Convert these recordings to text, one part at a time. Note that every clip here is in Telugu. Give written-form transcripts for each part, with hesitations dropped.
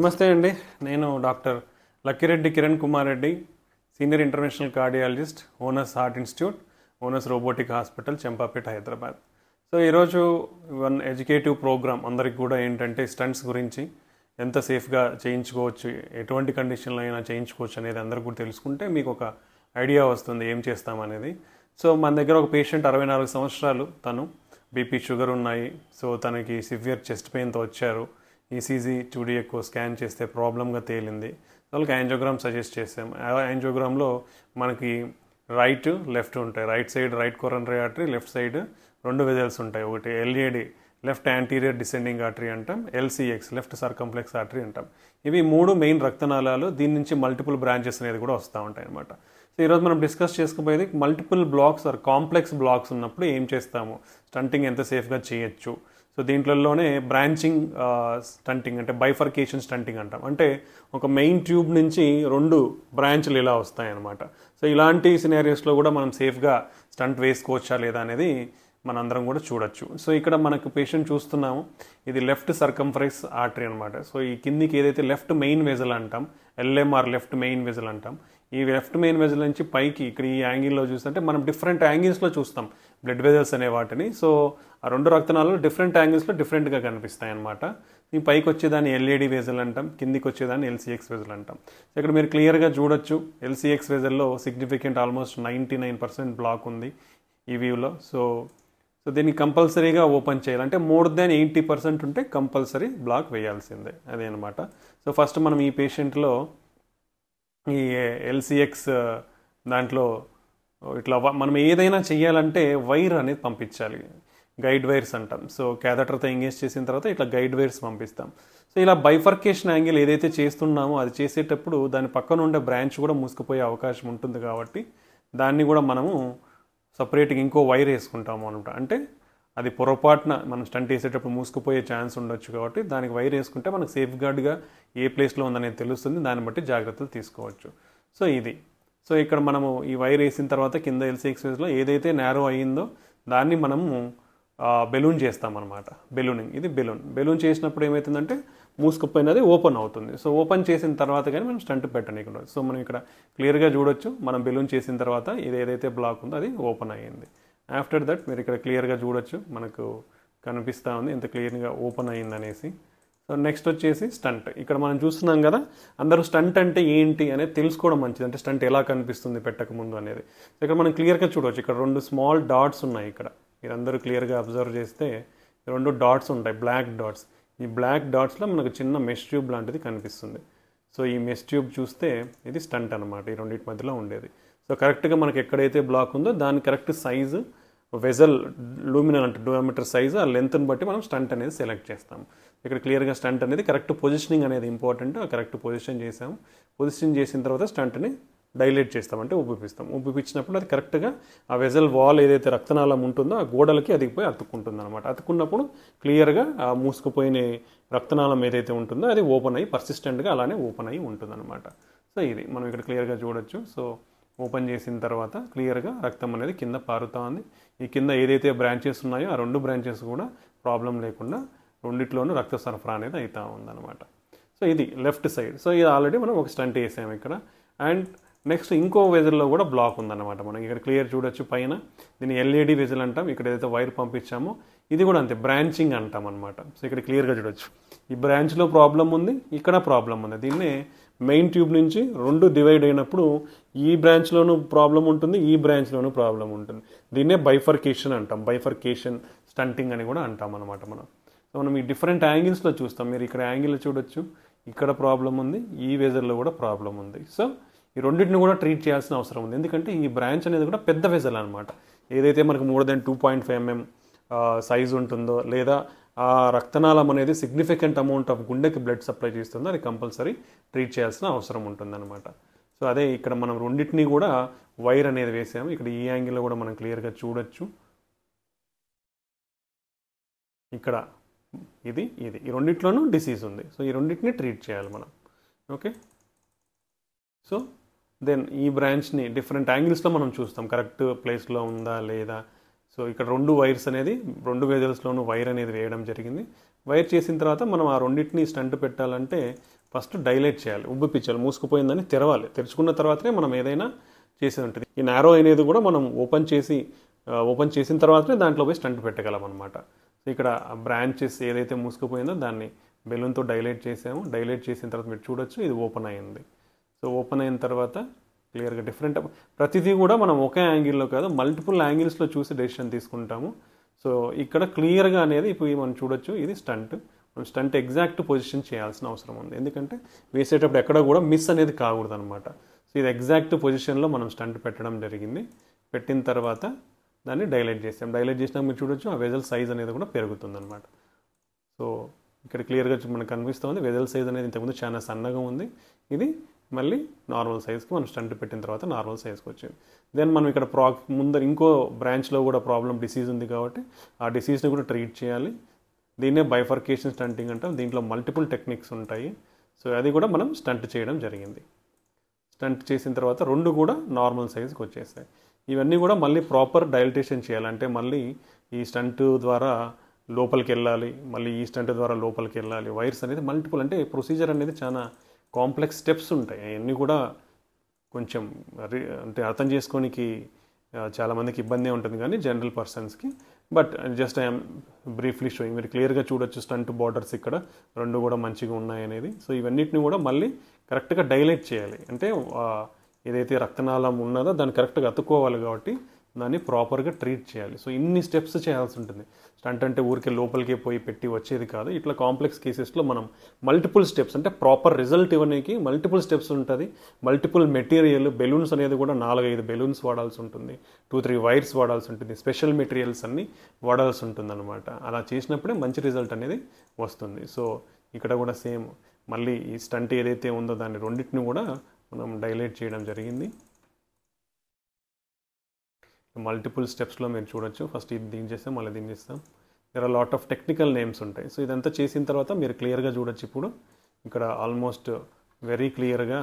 నమస్తే అండి, నేను doctor Lakkireddy Kiran Kumar Reddy, senior international cardiologist, owners heart institute, owners robotic hospital, Champapet, Hyderabad. So ఈరోజు వన్ ఎడ్యుకేటివ్ ప్రోగ్రామ్ అందరికి కూడా ఏంటంటే స్టంట్స్ గురించి ఎంత సేఫ్గా చేయించుకోవచ్చు, ఎటువంటి కండిషన్లో అయినా చేయించుకోవచ్చు అనేది అందరికి కూడా తెలుసుకుంటే మీకు ఒక ఐడియా వస్తుంది ఏం చేస్తామనేది. సో మన దగ్గర ఒక పేషెంట్ 64 సంవత్సరాలు, తను బీపీ షుగర్ ఉన్నాయి. సో తనకి సివియర్ చెస్ట్ పెయిన్తో వచ్చారు. ఈసీజీ 2D ఎక్కువ స్కాన్ చేస్తే ప్రాబ్లంగా తేలింది. వాళ్ళకి యాంజియోగ్రామ్ సజెస్ట్ చేసాం. యాంజియోగ్రామ్లో మనకి రైట్ లెఫ్ట్ ఉంటాయి. Right side right coronary artery, left side 2 vessels ఉంటాయి. ఒకటి LAD left anterior descending artery అంటాం, ఎల్సిఎక్స్ లెఫ్ట్ సర్కంప్లెక్స్ ఆర్టరీ అంటాం. ఇవి 3 మెయిన్ రక్తనాళాలు. దీని నుంచి మల్టిపుల్ బ్రాంచెస్ అనేది కూడా వస్తూ ఉంటాయి అన్నమాట. సో ఈరోజు మనం డిస్కస్ చేసుకోబోయేది multiple blocks or complex blocks ఉన్నప్పుడు ఏం చేస్తాము, స్టంటింగ్ ఎంత సేఫ్గా చేయొచ్చు. సో దీంట్లోనే బ్రాంచింగ్ స్టంటింగ్ అంటే బైఫర్కేషన్ స్టంటింగ్ అంటాం. అంటే ఒక మెయిన్ ట్యూబ్ నుంచి 2 బ్రాంచ్లు ఇలా వస్తాయన్నమాట. సో ఇలాంటి సినారియోస్లో కూడా మనం సేఫ్గా స్టంట్ వేసుకోవచ్చా లేదా అనేది మనందరం కూడా చూడొచ్చు. సో ఇక్కడ మనకు పేషెంట్ చూస్తున్నాము, ఇది లెఫ్ట్ సర్కంఫరెన్స్ ఆర్టరీ అనమాట. సో ఈ కిందికి ఏదైతే లెఫ్ట్ మెయిన్ వెజల్ అంటాం, ఎల్ఎంఆర్ లెఫ్ట్ మెయిన్ వెజల్ అంటాం. ఈ లెఫ్ట్ మెయిన్ వెజల్ నుంచి పైకి ఇక్కడ ఈ యాంగిల్లో చూస్తుంటే మనం డిఫరెంట్ యాంగిల్స్లో చూస్తాం బ్లడ్ వెజల్స్ అనే వాటిని. సో ఆ 2 రక్తనాళాలు డిఫరెంట్ యాంగిల్స్లో డిఫరెంట్గా కనిపిస్తాయి అనమాట. ఈ పైకి వచ్చేదాన్ని ఎల్ఏడి వెజల్ అంటాం, కిందికి వచ్చేదాన్ని ఎల్సిఎక్స్ వెజల్ అంటాం. సో ఇక్కడ మీరు క్లియర్గా చూడొచ్చు, ఎల్సిఎక్స్ వెజల్లో సిగ్నిఫికెంట్ ఆల్మోస్ట్ 99% బ్లాక్ ఉంది ఈ వ్యూలో. సో దీన్ని కంపల్సరీగా ఓపెన్ చేయాలి. అంటే మోర్ దాన్ 80% ఉంటే కంపల్సరీ బ్లాక్ వేయాల్సిందే, అదే అనమాట. సో ఫస్ట్ మనం ఈ పేషెంట్లో ఈ ఎల్సిఎక్స్ దాంట్లో ఇట్లా మనం ఏదైనా చెయ్యాలంటే వైర్ అనేది పంపించాలి, గైడ్ వైర్స్ అంటాం. సో క్యాథెటర్తో ఎంగేజ్ చేసిన తర్వాత ఇట్లా గైడ్ వైర్స్ పంపిస్తాం. సో ఇలా బైఫర్కేషన్ యాంగిల్ ఏదైతే చేస్తున్నామో అది చేసేటప్పుడు దాని పక్కన ఉండే బ్రాంచ్ కూడా మూసుకుపోయే అవకాశం ఉంటుంది కాబట్టి దాన్ని కూడా మనము సపరేట్గా ఇంకో వైర్ వేసుకుంటాము అనమాట. అంటే అది పొరపాటున మనం స్టంట్ వేసేటప్పుడు మూసుకుపోయే ఛాన్స్ ఉండొచ్చు కాబట్టి దానికి వైర్ వేసుకుంటే మనకు సేఫ్ గార్డ్గా ఏ ప్లేస్లో ఉందనేది తెలుస్తుంది, దాన్ని బట్టి జాగ్రత్తలు తీసుకోవచ్చు. సో ఇది ఇక్కడ మనము ఈ వైర్ వేసిన తర్వాత కింద ఎల్సిఎక్స్ వేస్లో ఏదైతే నేరో అయ్యిందో దాన్ని మనము బెలూన్ చేస్తామన్నమాట. బెలూనింగ్, ఇది బెలూన్ చేసినప్పుడు ఏమవుతుందంటే మూసుకుపోయినది ఓపెన్ అవుతుంది. సో ఓపెన్ చేసిన తర్వాత కానీ మనం స్టంట్ పెట్టనీయకుండా. సో మనం ఇక్కడ క్లియర్గా చూడొచ్చు, మనం బెలూన్ చేసిన తర్వాత ఇది ఏదైతే బ్లాక్ ఉందో అది ఓపెన్ అయ్యింది. ఆఫ్టర్ దట్ మీరు ఇక్కడ క్లియర్గా చూడొచ్చు, మనకు కనిపిస్తూ ఉంది ఎంత క్లియర్గా ఓపెన్ అయ్యింది అనేసి. సో నెక్స్ట్ వచ్చేసి స్టంట్. ఇక్కడ మనం చూస్తున్నాం కదా, అందరూ స్టంట్ అంటే ఏంటి అనేది తెలుసుకోవడం మంచిది. అంటే స్టంట్ ఎలా కనిపిస్తుంది పెట్టకముందు అనేది. సో ఇక్కడ మనం క్లియర్గా చూడవచ్చు, ఇక్కడ 2 స్మాల్ డాట్స్ ఉన్నాయి. ఇక్కడ మీరందరూ క్లియర్గా అబ్జర్వ్ చేస్తే 2 డాట్స్ ఉంటాయి, బ్లాక్ డాట్స్. ఈ బ్లాక్ డాట్స్లో మనకు చిన్న మెష్ ట్యూబ్ లాంటిది కనిపిస్తుంది. సో ఈ మెష్ ట్యూబ్ చూస్తే ఇది స్టంట్ అనమాట, ఈ రెండింటి మధ్యలో ఉండేది. సో కరెక్ట్గా మనకి ఎక్కడైతే బ్లాక్ ఉందో దాని కరెక్ట్ సైజు వెజల్ లూమినల్ అంటే డయామీటర్ సైజు, ఆ లెంత్ని బట్టి మనం స్టంట్ అనేది సెలెక్ట్ చేస్తాము. ఇక్కడ క్లియర్గా స్టంట్ అనేది కరెక్ట్ పొజిషనింగ్ అనేది ఇంపార్టెంట్. ఆ కరెక్ట్ పొజిషన్ చేసాము. పొజిషన్ చేసిన తర్వాత స్టంట్ని డైలేట్ చేస్తామంటే ఉబ్బిపిస్తాం. ఉబ్బిపించినప్పుడు అది కరెక్ట్గా ఆ వెజల్ వాల్ ఏదైతే రక్తనాళం ఉంటుందో ఆ గోడలకి అది పోయి అతుక్కుంటుంది అనమాట. అతుక్కున్నప్పుడు క్లియర్గా ఆ మూసుకుపోయిన రక్తనాళం ఏదైతే ఉంటుందో అది ఓపెన్ అయ్యి పర్సిస్టెంట్గా అలానే ఓపెన్ అయ్యి ఉంటుంది అనమాట. సో ఇది మనం ఇక్కడ క్లియర్గా చూడొచ్చు. సో ఓపెన్ చేసిన తర్వాత క్లియర్గా రక్తం అనేది కింద పారుతూ ఉంది. ఈ కింద ఏదైతే బ్రాంచెస్ ఉన్నాయో ఆ 2 బ్రాంచెస్ కూడా ప్రాబ్లం లేకుండా రెండిట్లోనూ రక్త సరఫరా అనేది అవుతూ ఉందన్నమాట. సో ఇది లెఫ్ట్ సైడ్. సో ఇది ఆల్రెడీ మనం ఒక స్టంట్ వేసాము ఇక్కడ. అండ్ నెక్స్ట్ ఇంకో వెజల్లో కూడా బ్లాక్ ఉందన్నమాట. మనం ఇక్కడ క్లియర్ చూడొచ్చు, పైన దీన్ని ఎల్ఏడి వెజల్ అంటాం. ఇక్కడ ఏదైతే వైర్ పంపించామో ఇది కూడా అంతే, బ్రాంచింగ్ అంటాం అనమాట. సో ఇక్కడ క్లియర్గా చూడొచ్చు, ఈ బ్రాంచ్లో ప్రాబ్లం ఉంది, ఇక్కడ ప్రాబ్లం ఉంది. దీన్నే మెయిన్ ట్యూబ్ నుంచి 2 డివైడ్ అయినప్పుడు ఈ బ్రాంచ్లోనూ ప్రాబ్లం ఉంటుంది, ఈ బ్రాంచ్లోనూ ప్రాబ్లం ఉంటుంది. దీన్నే బైఫర్కేషన్ అంటాం, బైఫర్కేషన్ స్టంటింగ్ అని కూడా అంటాం అనమాట మనం. సో మనం ఈ డిఫరెంట్ యాంగిల్స్లో చూస్తాం. మీరు ఇక్కడ యాంగిల్ చూడొచ్చు, ఇక్కడ ప్రాబ్లం ఉంది, ఈ వెజల్లో కూడా ప్రాబ్లం ఉంది. సో ఈ రెండింటిని కూడా ట్రీట్ చేయాల్సిన అవసరం ఉంది. ఎందుకంటే ఈ బ్రాంచ్ అనేది కూడా పెద్ద వెజల్ అనమాట. ఏదైతే మనకు మోర్ దెన్ 2.5 mm సైజు ఉంటుందో, లేదా ఆ రక్తనాళం అనేది సిగ్నిఫికెంట్ అమౌంట్ ఆఫ్ గుండెకి బ్లడ్ సప్లై చేస్తుందో అది కంపల్సరీ ట్రీట్ చేయాల్సిన అవసరం ఉంటుందన్నమాట. సో అదే ఇక్కడ మనం రెండింటినీ కూడా వైర్ అనేది వేసాము. ఇక్కడ ఈ యాంగిల్లో కూడా మనం క్లియర్గా చూడొచ్చు. ఇక్కడ ఇది ఈ రెండిట్లోనూ డిసీజ్ ఉంది. సో ఈ రెండింటిని ట్రీట్ చేయాలి మనం. ఓకే, సో దెన్ ఈ బ్రాంచ్ని డిఫరెంట్ యాంగిల్స్లో మనం చూస్తాం, కరెక్ట్ ప్లేస్లో ఉందా లేదా. సో ఇక్కడ 2 వైర్స్ అనేది 2 వెజల్స్లోనూ వైర్ అనేది వేయడం జరిగింది. వైర్ చేసిన తర్వాత మనం ఆ రెండింటిని స్టంట్ పెట్టాలంటే ఫస్ట్ డైలేట్ చేయాలి, ఉబ్బిపించాలి, మూసుకుపోయిందని తెరవాలి. తెరుచుకున్న తర్వాతనే మనం ఏదైనా చేసేది ఉంటుంది. ఈ నారో అనేది కూడా మనం ఓపెన్ చేసిన తర్వాతనే దాంట్లో పోయి స్టంట్ పెట్టగలం అనమాట. సో ఇక్కడ బ్రాంచెస్ ఏదైతే మూసుకుపోయిందో దాన్ని బెలూన్తో డైలేట్ చేసాము. డైలేట్ చేసిన తర్వాత మీరు చూడొచ్చు ఇది ఓపెన్ అయ్యింది. సో ఓపెన్ అయిన తర్వాత క్లియర్గా డిఫరెంట్ ప్రతిదీ కూడా మనం ఒకే యాంగిల్లో కాదు మల్టిపుల్ యాంగిల్స్లో చూసి డెసిషన్ తీసుకుంటాము. సో ఇక్కడ క్లియర్గా అనేది ఇప్పుడు మనం చూడొచ్చు ఇది స్టంట్. మనం స్టంట్ ఎగ్జాక్ట్ పొజిషన్ చేయాల్సిన అవసరం ఉంది, ఎందుకంటే వేసేటప్పుడు ఎక్కడ కూడా మిస్ అనేది కాకూడదు అనమాట. సో ఇది ఎగ్జాక్ట్ పొజిషన్లో మనం స్టంట్ పెట్టడం జరిగింది. పెట్టిన తర్వాత దాన్ని డైలైట్ చేసాం. డైలైట్ చేసినాక మీరు చూడొచ్చు ఆ వెజల్ సైజ్ అనేది కూడా పెరుగుతుంది అనమాట. సో ఇక్కడ క్లియర్గా మనకు కనిపిస్తుంది వెజల్ సైజ్ అనేది ఇంతకుముందు చాలా సన్నగా ఉంది, ఇది మళ్ళీ నార్మల్ సైజ్కి మనం స్టంట్ పెట్టిన తర్వాత నార్మల్ సైజ్కి వచ్చింది. దెన్ మనం ఇక్కడ ముందర ఇంకో బ్రాంచ్లో కూడా డిసీజ్ ఉంది కాబట్టి ఆ డిసీజ్ని కూడా ట్రీట్ చేయాలి. దీన్నే బైఫర్కేషన్ స్టంటింగ్ అంటాం. దీంట్లో మల్టిపుల్ టెక్నిక్స్ ఉంటాయి. సో అది కూడా మనం స్టంట్ చేయడం జరిగింది. స్టంట్ చేసిన తర్వాత 2 కూడా నార్మల్ సైజ్కి వచ్చేస్తాయి. ఇవన్నీ కూడా మళ్ళీ ప్రాపర్ డైలటేషన్ చేయాలంటే మళ్ళీ ఈ స్టంట్ ద్వారా లోపలికి వెళ్ళాలి, మళ్ళీ ఈ స్టంట్ ద్వారా లోపలికి వెళ్ళాలి. వైర్స్ అనేది మల్టిపుల్ అంటే ప్రొసీజర్ అనేది చాలా కాంప్లెక్స్ స్టెప్స్ ఉంటాయి. అవన్నీ కూడా కొంచెం అంటే అర్థం చేసుకోనికి చాలామందికి ఇబ్బంది ఉంటుంది కానీ జనరల్ పర్సన్స్కి. But just I'm briefly showing. మీరు క్లియర్గా చూడొచ్చు స్టంట్ బార్డర్స్ ఇక్కడ 2 కూడా మంచిగా ఉన్నాయి అనేది. సో ఇవన్నిటిని కూడా మళ్ళీ కరెక్ట్గా డైలైట్ చేయాలి. అంటే ఏదైతే రక్తనాళం ఉన్నదో దాన్ని కరెక్ట్గా అతుక్కోవాలి కాబట్టి దాన్ని ప్రాపర్గా ట్రీట్ చేయాలి. సో ఇన్ని స్టెప్స్ చేయాల్సి ఉంటుంది. స్టంట్ అంటే ఊరికే లోపలికే పోయి పెట్టి వచ్చేది కాదు. ఇట్లా కాంప్లెక్స్ కేసెస్లో మనం మల్టిపుల్ స్టెప్స్ అంటే ప్రాపర్ రిజల్ట్ ఇవ్వడానికి మల్టిపుల్ స్టెప్స్ ఉంటుంది. మల్టిపుల్ మెటీరియల్ బెలూన్స్ అనేది కూడా 4-5 బెలూన్స్ వాడాల్సి ఉంటుంది, 2-3 వైర్స్ వాడాల్సి ఉంటుంది, స్పెషల్ మెటీరియల్స్ అన్నీ వాడాల్సి ఉంటుంది అనమాట. అలా చేసినప్పుడే మంచి రిజల్ట్ అనేది వస్తుంది. సో ఇక్కడ కూడా సేమ్ మళ్ళీ ఈ స్టంట్ ఏదైతే ఉందో దాన్ని రెండింటిని కూడా మనం డైలైట్ చేయడం జరిగింది. మల్టిపుల్ స్టెప్స్లో మీరు చూడొచ్చు. ఫస్ట్ ఇది దీన్ని చేస్తాం, మళ్ళీ దీన్ని చేస్తాం. There are lot of technical names ఉంటాయి. సో ఇదంతా చేసిన తర్వాత మీరు క్లియర్గా చూడొచ్చు. ఇప్పుడు ఇక్కడ ఆల్మోస్ట్ వెరీ క్లియర్గా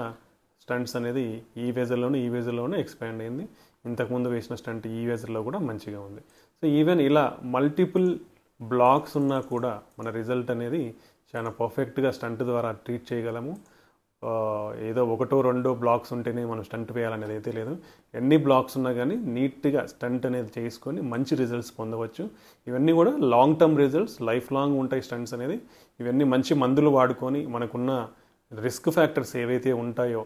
స్టంట్స్ అనేది ఈ వెజల్లోనే ఎక్స్పాండ్ అయింది. ఇంతకుముందు వేసిన స్టంట్ ఈ వెజల్లో కూడా మంచిగా ఉంది. సో ఈవెన్ ఇలా మల్టిపుల్ బ్లాక్స్ ఉన్నా కూడా మన రిజల్ట్ అనేది చాలా పర్ఫెక్ట్గా స్టంట్ ద్వారా ట్రీట్ చేయగలము. ఏదో 1-2 బ్లాక్స్ ఉంటేనే మనం స్టంట్ వేయాలనేది అయితే లేదు. ఎన్ని బ్లాక్స్ ఉన్నా కానీ నీట్గా స్టంట్ అనేది చేసుకొని మంచి రిజల్ట్స్ పొందవచ్చు. ఇవన్నీ కూడా long term results, life long ఉంటాయి స్టంట్స్ అనేది. ఇవన్నీ మంచి మందులు వాడుకొని మనకున్న రిస్క్ ఫ్యాక్టర్స్ ఏవైతే ఉంటాయో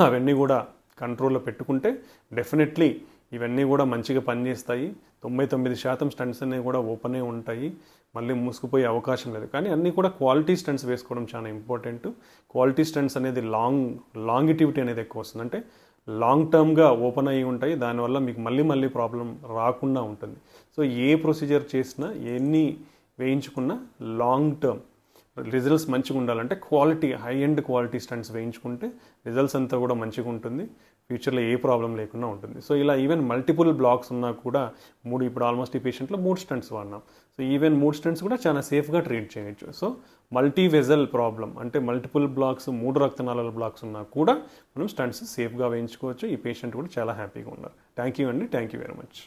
అవన్నీ కూడా కంట్రోల్లో పెట్టుకుంటే డెఫినెట్లీ ఇవన్నీ కూడా మంచిగా పనిచేస్తాయి. 99% స్టంట్స్ అనేవి కూడా ఓపెనే ఉంటాయి, మళ్ళీ మూసుకుపోయే అవకాశం లేదు. కానీ అన్నీ కూడా క్వాలిటీ స్టంట్స్ వేసుకోవడం చాలా ఇంపార్టెంట్. క్వాలిటీ స్టంట్స్ అనేది లాంగిటివిటీ అనేది ఎక్కువ వస్తుంది, అంటే లాంగ్ టర్మ్గా ఓపెన్ అయ్యి ఉంటాయి. దానివల్ల మీకు మళ్ళీ ప్రాబ్లం రాకుండా ఉంటుంది. సో ఏ ప్రొసీజర్ చేసినా ఎన్ని వేయించుకున్నా లాంగ్ టర్మ్ రిజల్ట్స్ మంచిగా ఉండాలంటే హై ఎండ్ క్వాలిటీ స్టంట్స్ వేయించుకుంటే రిజల్ట్స్ అంతా కూడా మంచిగా ఉంటుంది, ఫ్యూచర్లో ఏ ప్రాబ్లం లేకుండా ఉంటుంది. సో ఇలా ఈవెన్ మల్టిపుల్ బ్లాక్స్ ఉన్నా కూడా ఇప్పుడు ఆల్మోస్ట్ ఈ పేషెంట్లో 3 స్టంట్స్ వాడినాం. సో ఈవెన్ 3 స్టంట్స్ కూడా చాలా సేఫ్గా ట్రీట్ చేయొచ్చు. సో మల్టీ వెజల్ ప్రాబ్లం అంటే మల్టిపుల్ బ్లాక్స్ 3 రక్తనాళాల బ్లాక్స్ ఉన్నా కూడా మనం స్టంట్స్ సేఫ్గా వేయించుకోవచ్చు. ఈ పేషెంట్ కూడా చాలా హ్యాపీగా ఉన్నారు. థ్యాంక్ యూ అండి, థ్యాంక్ యూ వెరీ మచ్.